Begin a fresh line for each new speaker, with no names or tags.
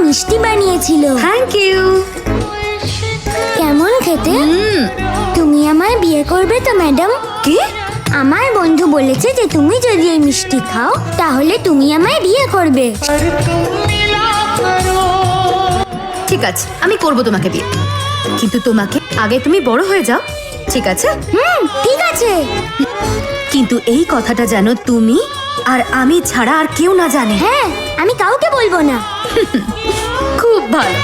মিষ্টি বানিয়েছিল।
Thank you.
কেমন খেতে? তুমি আমায় বিয়ে করবে তো ম্যাডাম?
কি?
আমার বন্ধু বলেছে যে তুমি যদি এই মিষ্টি খাও তাহলে তুমি আমায় বিয়ে করবে।
ঠিক আছে, আমি করব তোমাকে বিয়ে, কিন্তু তোমাকে আগে তুমি বড় হয়ে যাও, ঠিক আছে?
ঠিক আছে।
কিন্তু এই কথাটা যেন তুমি আর আমি ছাড়া আর কেউ না জানে।
হ্যাঁ, আমি কাউকে বলবো না।
খুব ভালো।